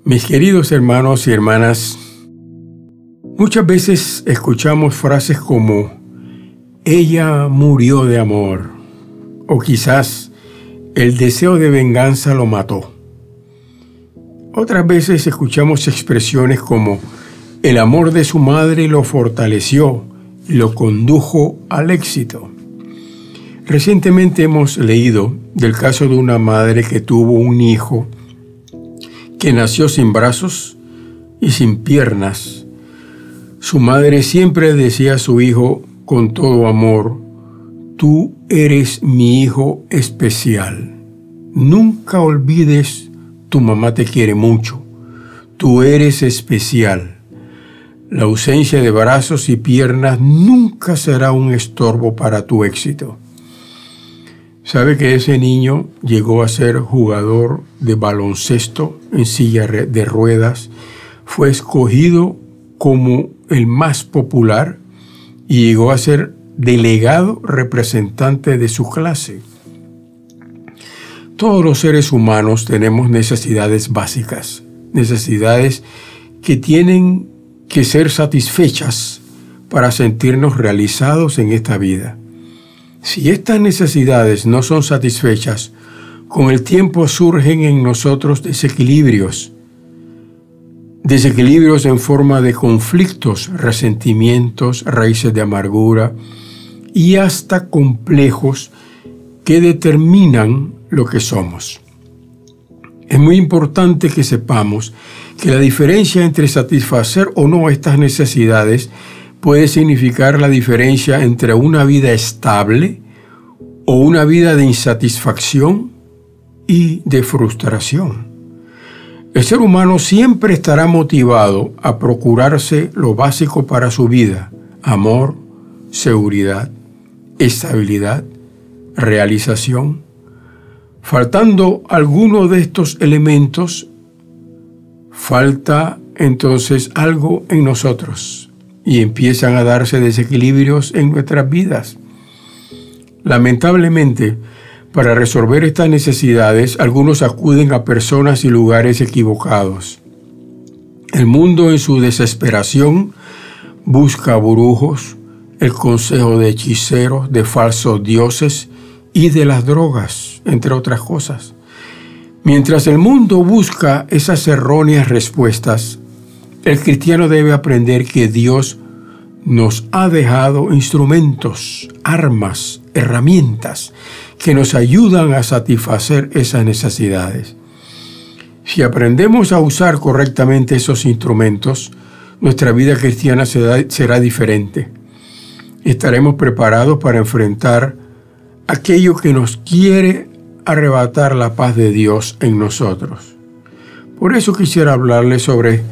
Mis queridos hermanos y hermanas, muchas veces escuchamos frases como ella murió de amor, o quizás el deseo de venganza lo mató. Otras veces escuchamos expresiones como el amor de su madre lo fortaleció y lo condujo al éxito. Recientemente hemos leído del caso de una madre que tuvo un hijo que nació sin brazos y sin piernas. Su madre siempre decía a su hijo con todo amor: tú eres mi hijo especial. Nunca olvides, tu mamá te quiere mucho. Tú eres especial. La ausencia de brazos y piernas nunca será un estorbo para tu éxito. ¿Sabe que ese niño llegó a ser jugador de baloncesto en silla de ruedas? Fue escogido como el más popular y llegó a ser delegado representante de su clase. Todos los seres humanos tenemos necesidades básicas, necesidades que tienen que ser satisfechas para sentirnos realizados en esta vida. Si estas necesidades no son satisfechas, con el tiempo surgen en nosotros desequilibrios en forma de conflictos, resentimientos, raíces de amargura y hasta complejos que determinan lo que somos. Es muy importante que sepamos que la diferencia entre satisfacer o no estas necesidades puede significar la diferencia entre una vida estable o una vida de insatisfacción y de frustración. El ser humano siempre estará motivado a procurarse lo básico para su vida: amor, seguridad, estabilidad, realización. Faltando alguno de estos elementos, falta entonces algo en nosotros y empiezan a darse desequilibrios en nuestras vidas. Lamentablemente, para resolver estas necesidades, algunos acuden a personas y lugares equivocados. El mundo, en su desesperación, busca brujos, el consejo de hechiceros, de falsos dioses y de las drogas, entre otras cosas. Mientras el mundo busca esas erróneas respuestas, el cristiano debe aprender que Dios nos ha dejado instrumentos, armas, herramientas que nos ayudan a satisfacer esas necesidades. Si aprendemos a usar correctamente esos instrumentos, nuestra vida cristiana será diferente. Estaremos preparados para enfrentar aquello que nos quiere arrebatar la paz de Dios en nosotros. Por eso quisiera hablarles sobre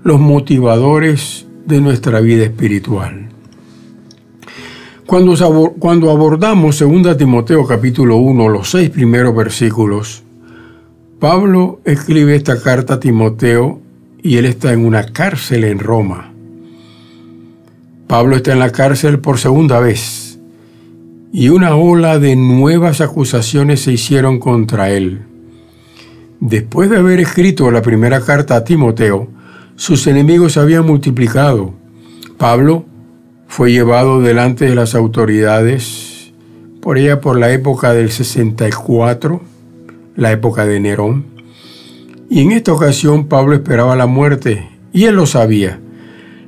los motivadores de nuestra vida espiritual. Cuando abordamos 2 Timoteo capítulo 1, los 6 primeros versículos, Pablo escribe esta carta a Timoteo y él está en una cárcel en Roma. Pablo está en la cárcel por segunda vez y una ola de nuevas acusaciones se hicieron contra él. Después de haber escrito la primera carta a Timoteo, sus enemigos se habían multiplicado. Pablo fue llevado delante de las autoridades por la época del 64, la época de Nerón. Y en esta ocasión Pablo esperaba la muerte, y él lo sabía.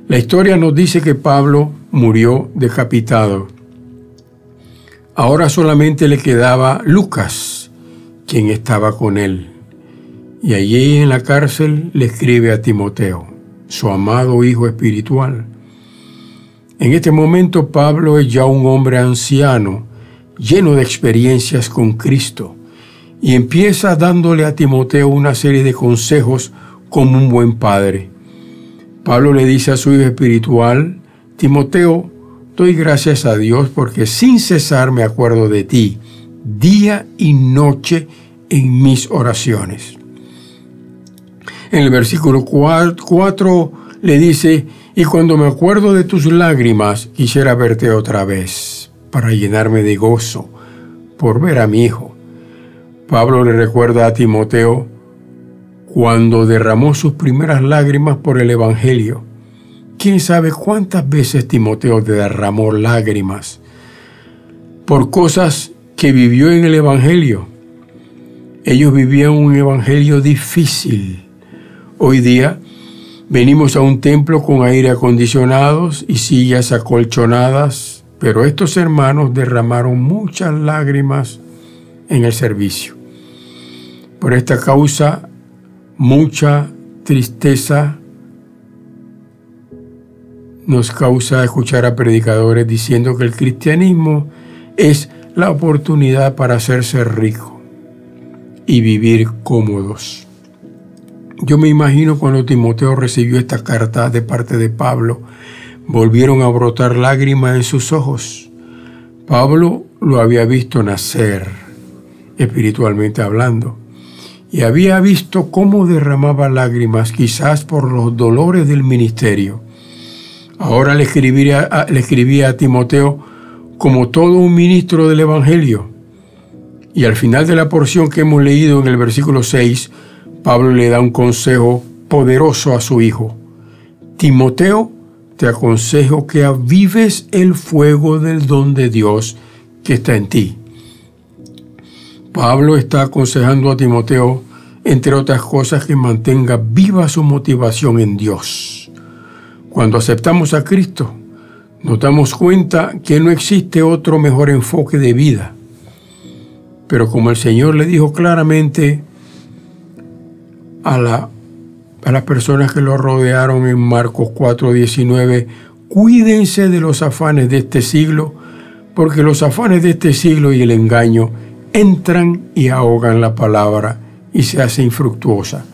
La historia nos dice que Pablo murió decapitado. Ahora solamente le quedaba Lucas, quien estaba con él. Y allí en la cárcel le escribe a Timoteo, su amado hijo espiritual. En este momento Pablo es ya un hombre anciano, lleno de experiencias con Cristo, y empieza dándole a Timoteo una serie de consejos como un buen padre. Pablo le dice a su hijo espiritual: Timoteo, doy gracias a Dios porque sin cesar me acuerdo de ti, día y noche en mis oraciones. En el versículo 4 le dice: y cuando me acuerdo de tus lágrimas, quisiera verte otra vez, para llenarme de gozo por ver a mi hijo. Pablo le recuerda a Timoteo cuando derramó sus primeras lágrimas por el Evangelio. ¿Quién sabe cuántas veces Timoteo derramó lágrimas por cosas que vivió en el Evangelio? Ellos vivían un evangelio difícil. Hoy día venimos a un templo con aire acondicionados y sillas acolchonadas, pero estos hermanos derramaron muchas lágrimas en el servicio. Por esta causa, mucha tristeza nos causa escuchar a predicadores diciendo que el cristianismo es la oportunidad para hacerse rico y vivir cómodos. Yo me imagino cuando Timoteo recibió esta carta de parte de Pablo, volvieron a brotar lágrimas en sus ojos. Pablo lo había visto nacer, espiritualmente hablando, y había visto cómo derramaba lágrimas, quizás por los dolores del ministerio. Ahora le escribía a Timoteo como todo un ministro del Evangelio. Y al final de la porción que hemos leído en el versículo 6, Pablo le da un consejo poderoso a su hijo. Timoteo, te aconsejo que avives el fuego del don de Dios que está en ti. Pablo está aconsejando a Timoteo, entre otras cosas, que mantenga viva su motivación en Dios. Cuando aceptamos a Cristo, nos damos cuenta que no existe otro mejor enfoque de vida. Pero como el Señor le dijo claramente a las personas que lo rodearon en Marcos 4:19, cuídense de los afanes de este siglo, porque los afanes de este siglo y el engaño entran y ahogan la palabra y se hace infructuosa.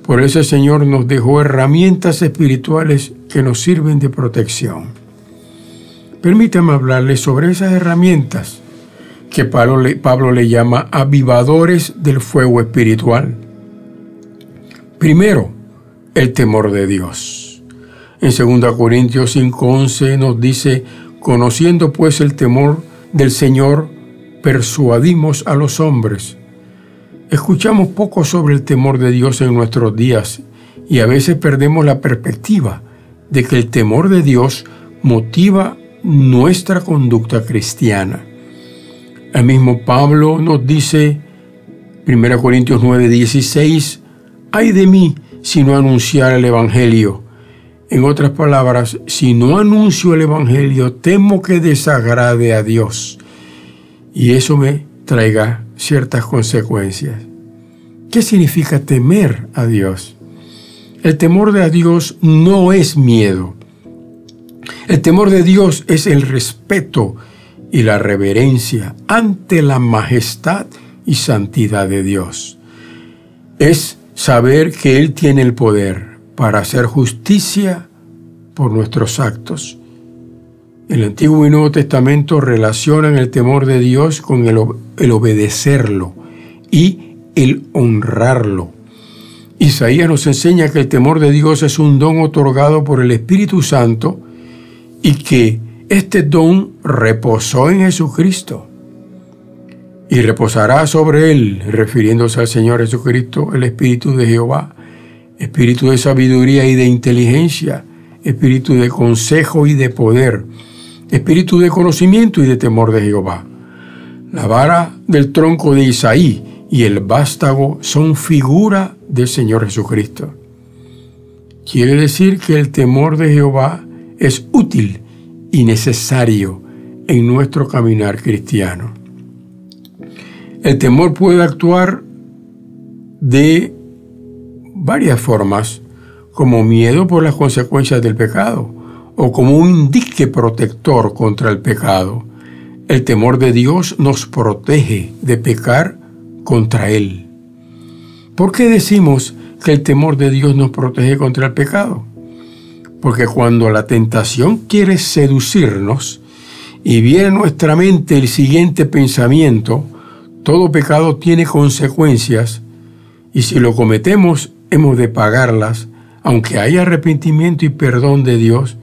Por eso el Señor nos dejó herramientas espirituales que nos sirven de protección. Permítame hablarles sobre esas herramientas que Pablo le llama avivadores del fuego espiritual. Primero, el temor de Dios. En 2 Corintios 5:11 nos dice, conociendo pues el temor del Señor, persuadimos a los hombres. Escuchamos poco sobre el temor de Dios en nuestros días y a veces perdemos la perspectiva de que el temor de Dios motiva nuestra conducta cristiana. El mismo Pablo nos dice, 1 Corintios 9:16, «Ay de mí si no anunciara el Evangelio». En otras palabras, si no anuncio el Evangelio, temo que desagrade a Dios y eso me traiga ciertas consecuencias. ¿Qué significa temer a Dios? El temor de Dios no es miedo. El temor de Dios es el respeto y la reverencia ante la majestad y santidad de Dios. Es saber que Él tiene el poder para hacer justicia por nuestros actos. El Antiguo y Nuevo Testamento relacionan el temor de Dios con el obedecerlo y el honrarlo. Isaías nos enseña que el temor de Dios es un don otorgado por el Espíritu Santo y que este don reposó en Jesucristo y reposará sobre él, refiriéndose al Señor Jesucristo, el Espíritu de Jehová, Espíritu de sabiduría y de inteligencia, Espíritu de consejo y de poder, Espíritu de conocimiento y de temor de Jehová. La vara del tronco de Isaí y el vástago son figura del Señor Jesucristo. Quiere decir que el temor de Jehová es útil y necesario en nuestro caminar cristiano. El temor puede actuar de varias formas, como miedo por las consecuencias del pecado o como un dique protector contra el pecado. El temor de Dios nos protege de pecar contra Él. ¿Por qué decimos que el temor de Dios nos protege contra el pecado? Porque cuando la tentación quiere seducirnos y viene a nuestra mente el siguiente pensamiento, todo pecado tiene consecuencias y si lo cometemos hemos de pagarlas, aunque haya arrepentimiento y perdón de Dios,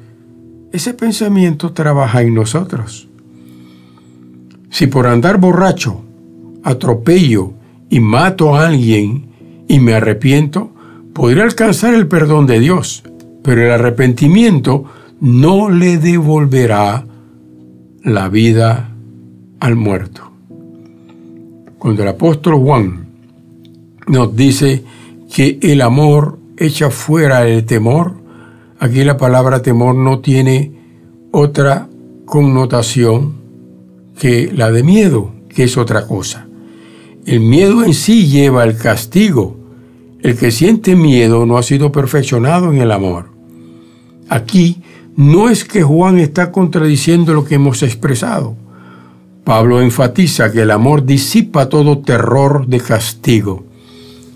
ese pensamiento trabaja en nosotros. Si por andar borracho, atropello y mato a alguien y me arrepiento, podré alcanzar el perdón de Dios, pero el arrepentimiento no le devolverá la vida al muerto. Cuando el apóstol Juan nos dice que el amor echa fuera el temor, aquí la palabra temor no tiene otra connotación que la de miedo, que es otra cosa. El miedo en sí lleva el castigo. El que siente miedo no ha sido perfeccionado en el amor. Aquí no es que Juan está contradiciendo lo que hemos expresado. Pablo enfatiza que el amor disipa todo terror de castigo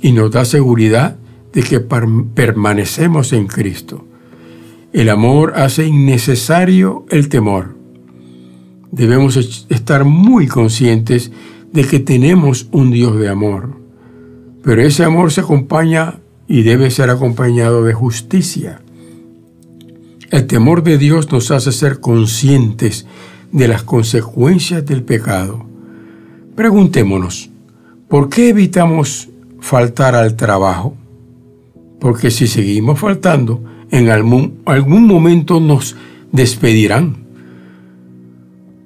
y nos da seguridad de que permanecemos en Cristo. El amor hace innecesario el temor. Debemos estar muy conscientes de que tenemos un Dios de amor, pero ese amor se acompaña y debe ser acompañado de justicia. El temor de Dios nos hace ser conscientes de las consecuencias del pecado. Preguntémonos, ¿por qué evitamos faltar al trabajo? Porque si seguimos faltando, en algún momento nos despedirán.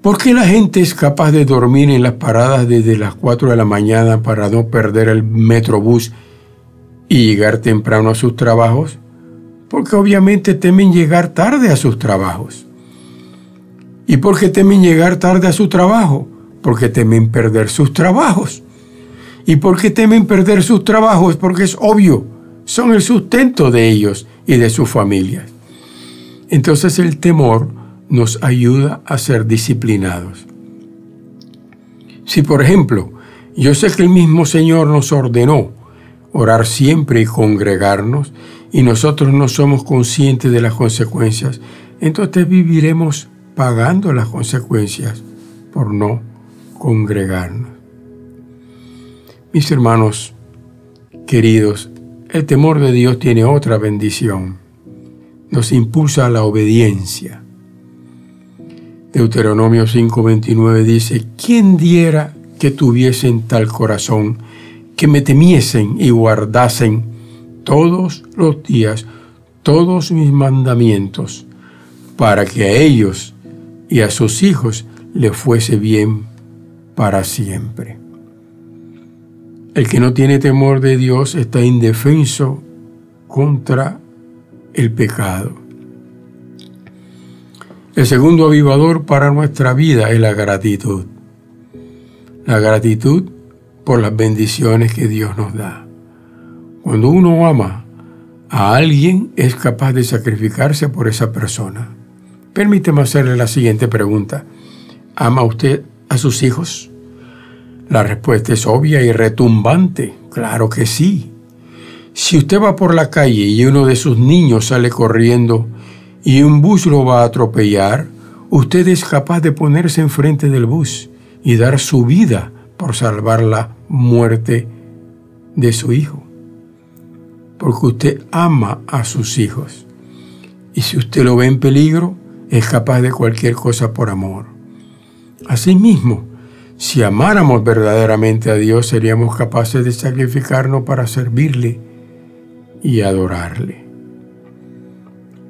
¿Por qué la gente es capaz de dormir en las paradas desde las 4 de la mañana para no perder el metrobús y llegar temprano a sus trabajos? Porque obviamente temen llegar tarde a sus trabajos. ¿Y por qué temen llegar tarde a su trabajo? Porque temen perder sus trabajos. ¿Y por qué temen perder sus trabajos? Porque es obvio, son el sustento de ellos y de sus familias. Entonces el temor nos ayuda a ser disciplinados. Si, por ejemplo, yo sé que el mismo Señor nos ordenó orar siempre y congregarnos, y nosotros no somos conscientes de las consecuencias, entonces viviremos pagando las consecuencias por no congregarnos. Mis hermanos queridos, el temor de Dios tiene otra bendición. Nos impulsa a la obediencia. Deuteronomio 5:29 dice: ¿quién diera que tuviesen tal corazón, que me temiesen y guardasen todos los días todos mis mandamientos, para que a ellos y a sus hijos les fuese bien para siempre? El que no tiene temor de Dios está indefenso contra el pecado. El segundo avivador para nuestra vida es la gratitud. La gratitud por las bendiciones que Dios nos da. Cuando uno ama a alguien, es capaz de sacrificarse por esa persona. Permíteme hacerle la siguiente pregunta. ¿Ama usted a sus hijos? La respuesta es obvia y retumbante. Claro que sí. Si usted va por la calle y uno de sus niños sale corriendo y un bus lo va a atropellar, usted es capaz de ponerse enfrente del bus y dar su vida por salvar la muerte de su hijo. Porque usted ama a sus hijos. Y si usted lo ve en peligro, es capaz de cualquier cosa por amor. Asimismo, si amáramos verdaderamente a Dios, seríamos capaces de sacrificarnos para servirle y adorarle.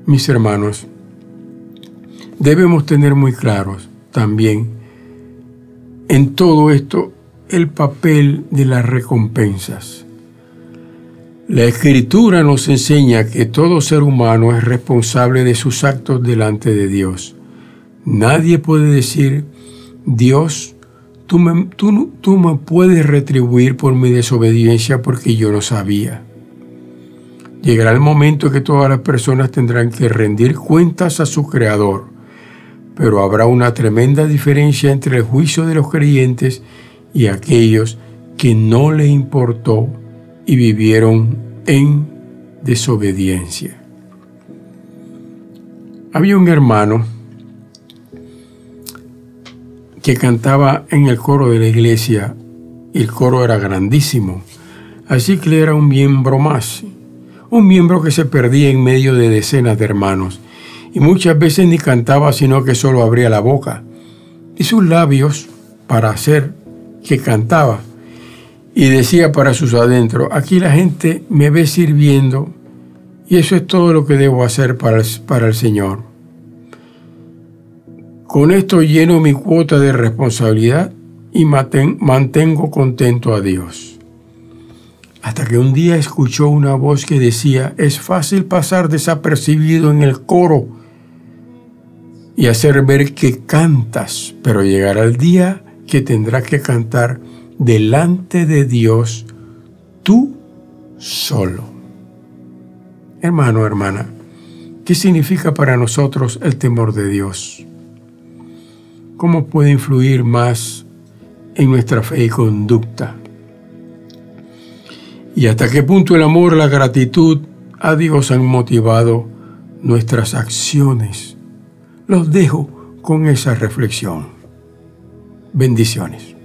Mis hermanos, debemos tener muy claros también en todo esto el papel de las recompensas. La Escritura nos enseña que todo ser humano es responsable de sus actos delante de Dios. Nadie puede decir: Dios, tú me puedes retribuir por mi desobediencia porque yo no sabía. Llegará el momento que todas las personas tendrán que rendir cuentas a su Creador, pero habrá una tremenda diferencia entre el juicio de los creyentes y aquellos que no le importó y vivieron en desobediencia. Había un hermano que cantaba en el coro de la iglesia, y el coro era grandísimo, así que él era un miembro más. Un miembro que se perdía en medio de decenas de hermanos, y muchas veces ni cantaba, sino que solo abría la boca y sus labios para hacer que cantaba. y decía para sus adentros: aquí la gente me ve sirviendo y eso es todo lo que debo hacer para el Señor. Con esto lleno mi cuota de responsabilidad y mantengo contento a Dios. Hasta que un día escuchó una voz que decía: es fácil pasar desapercibido en el coro y hacer ver que cantas, pero llegará el día que tendrás que cantar delante de Dios tú solo. Hermano, hermana, ¿qué significa para nosotros el temor de Dios? ¿Cómo puede influir más en nuestra fe y conducta? ¿Y hasta qué punto el amor, la gratitud a Dios han motivado nuestras acciones? Los dejo con esa reflexión. Bendiciones.